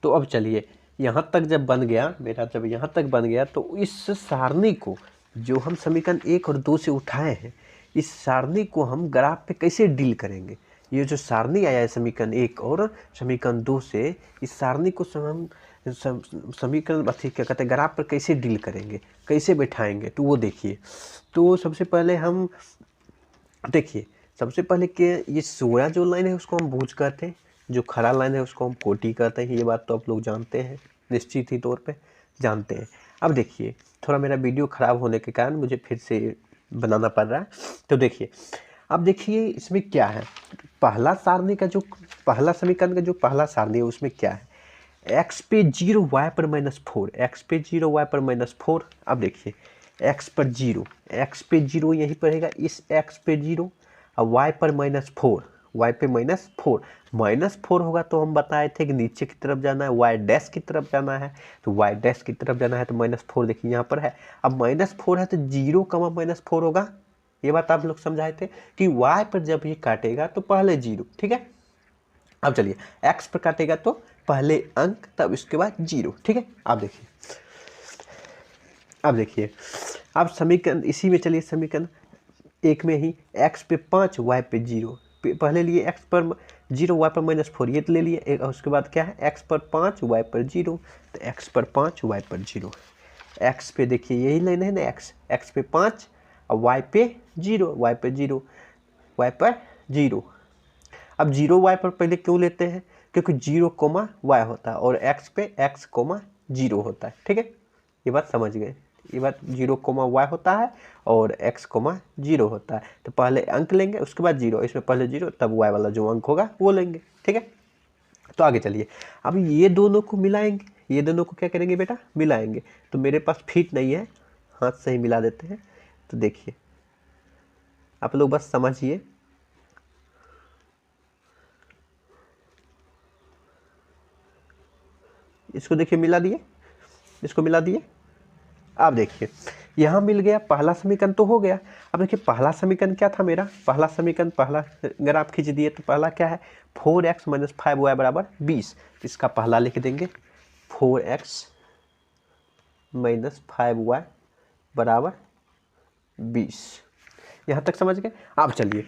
तो अब चलिए यहाँ तक जब बन गया मेरा, जब यहाँ तक बन गया तो इस सारणी को जो हम समीकरण 1 और 2 से उठाए हैं, इस सारणी को हम ग्राफ पे कैसे डील करेंगे। ये जो सारणी आया है समीकरण 1 और समीकरण 2 से, इस सारणी को हम समीकरण क्या कहते हैं ग्राफ पर कैसे डील करेंगे, कैसे बैठाएंगे, तो वो देखिए। तो सबसे पहले हम देखिए, सबसे पहले कि ये सोया जो लाइन है उसको हम भुज कहते हैं, जो खड़ा लाइन है उसको हम कोटि कहते हैं। ये बात तो आप लोग जानते हैं, निश्चित ही तौर पे जानते हैं। अब देखिए, थोड़ा मेरा वीडियो ख़राब होने के कारण मुझे फिर से बनाना पड़ रहा है। तो देखिए, अब देखिए इसमें क्या है, पहला सारणी का जो पहला समीकरण का जो पहला सारणी है उसमें क्या है, x पे 0 y पर -4, x पे 0 y पर -4। अब देखिए x पर 0, x पे 0 यहीं पर रहेगा, इस x पे 0 और y पर -4, y पे -4 होगा तो हम बताए थे कि नीचे की तरफ जाना है, y डैश की तरफ जाना है। तो y डैश की तरफ जाना है तो -4 देखिए यहाँ पर है। अब -4 है तो 0, -4 होगा। ये बात आप लोग समझाए थे कि y पर जब ये काटेगा तो पहले 0, ठीक है। अब चलिए x पर काटेगा तो पहले अंक तब इसके बाद 0, ठीक है। अब देखिए, अब समीकरण इसी में चलिए, समीकरण 1 में ही x पे 5 y पे 0, पहले लिए x पर 0 y पर -4, ये तो ले लिए। उसके बाद क्या है, x पर 5 y पर 0, तो x पर 5 y पर 0। x पे देखिए यही लेना है ना, x पे 5 और y पे 0, y पे 0, y पर 0। अब 0 y पर पहले क्यों लेते हैं, क्योंकि 0, y होता है और x पे x, 0 होता है, ठीक है। ये बात समझ गए, ये बात 0, y होता है और x, 0 होता है। तो पहले अंक लेंगे उसके बाद 0, इसमें पहले 0 तब y वाला जो अंक होगा वो लेंगे, ठीक है। तो आगे चलिए, अब ये दोनों को मिलाएंगे, ये दोनों को क्या करेंगे बेटा, मिलाएंगे। तो मेरे पास फीट नहीं है, हाथ से ही मिला देते हैं। तो देखिए आप लोग बस समझिए, इसको देखिए मिला दिए, इसको मिला दिए। अब देखिए यहाँ मिल गया, पहला समीकरण तो हो गया। अब देखिए पहला समीकरण क्या था मेरा, पहला समीकरण, पहला ग्राफ खींच दिए तो पहला क्या है, 4x - 5y बराबर 20। इसका पहला लिख देंगे 4x - 5y बराबर 20। यहाँ तक समझ गए। अब चलिए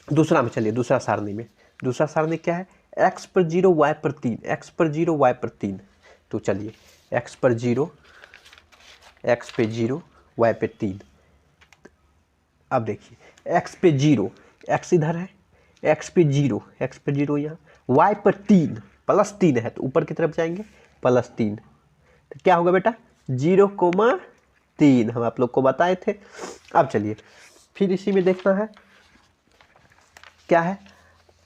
दूसरा में चलिए, दूसरा सारणी में, दूसरा सारणी क्या है, x पर 0 y पर 3, x पर 0 y पर 3। तो चलिए x पर 0, x पे 0 y पे 3। अब देखिए x पे 0, x इधर है, x पे 0, x पे 0 यहाँ, y पर 3, +3 है तो ऊपर की तरफ जाएंगे +3। तो क्या होगा बेटा, 0,3 हम आप लोग को बताए थे। अब चलिए फिर इसी में देखना है क्या है,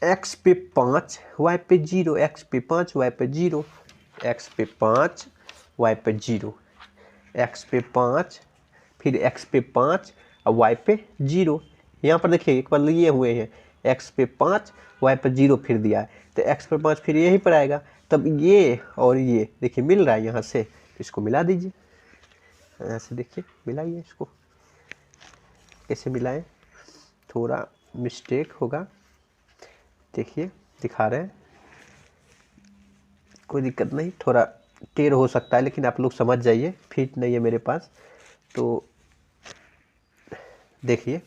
x पे 5 y पे 0, x पे 5 y पे 0, x पे 5 y पे 0, x पे 5, फिर x पे 5 और y पे 0। यहाँ पर देखिए एक बार लिए हुए हैं, x पे 5 y पे 0 फिर दिया है, तो x पे 5 फिर यहीं पर आएगा। तब ये और ये देखिए मिल रहा है यहाँ से, तो इसको मिला दीजिए। ऐसे देखिए मिलाइए इसको, कैसे मिलाएं, थोड़ा मिस्टेक होगा, देखिए दिखा रहे हैं, कोई दिक्कत नहीं, थोड़ा टेढ़ हो सकता है लेकिन आप लोग समझ जाइए, फिट नहीं है मेरे पास। तो देखिए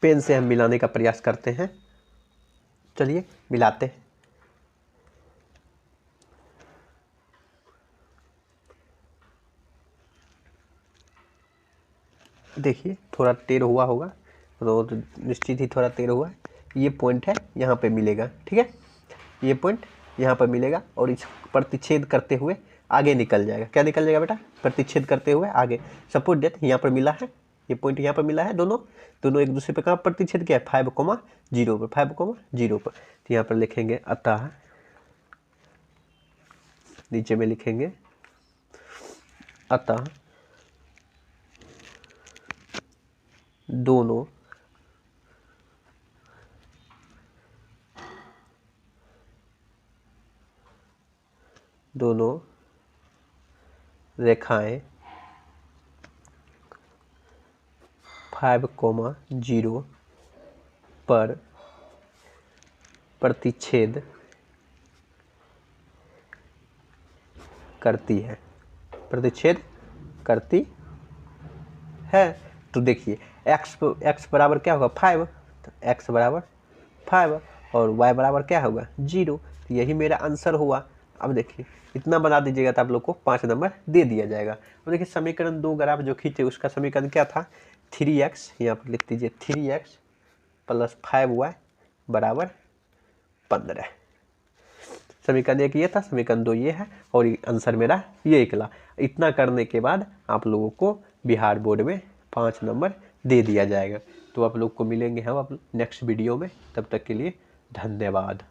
पेन से हम मिलाने का प्रयास करते हैं, चलिए मिलाते हैं। देखिए थोड़ा टेढ़ हुआ होगा, तो निश्चित ही थोड़ा टेढ़ हुआ है। ये पॉइंट है यहाँ पे मिलेगा, ठीक है, ये पॉइंट यहाँ पर मिलेगा और इस प्रतिच्छेद करते हुए आगे निकल जाएगा। क्या निकल जाएगा बेटा, प्रतिच्छेद करते हुए आगे। सपोज डेट यहाँ पर मिला है, ये पॉइंट यहाँ पर मिला है, दोनों दोनों एक दूसरे पे कहाँ प्रतिच्छेद किया है, 5,0 पर, 5,0 पर। तो यहाँ पर लिखेंगे अतः, नीचे में लिखेंगे अतः दोनों रेखाएं 5,0 पर प्रतिच्छेद करती है, प्रतिच्छेद करती है। तो देखिए x बराबर क्या होगा 5, तो x बराबर 5 और y बराबर क्या होगा 0। तो यही मेरा आंसर हुआ। अब देखिए इतना बना दीजिएगा तो आप लोग को 5 नंबर दे दिया जाएगा। अब देखिए समीकरण 2 ग्राफ जो खींचे उसका समीकरण क्या था 3x, यहाँ पर लिख दीजिए 3x + 5y बराबर 15। समीकरण 1 ये था, समीकरण 2 ये है और आंसर मेरा ये निकला। इतना करने के बाद आप लोगों को बिहार बोर्ड में 5 नंबर दे दिया जाएगा। तो आप लोग को मिलेंगे हम नेक्स्ट वीडियो में, तब तक के लिए धन्यवाद।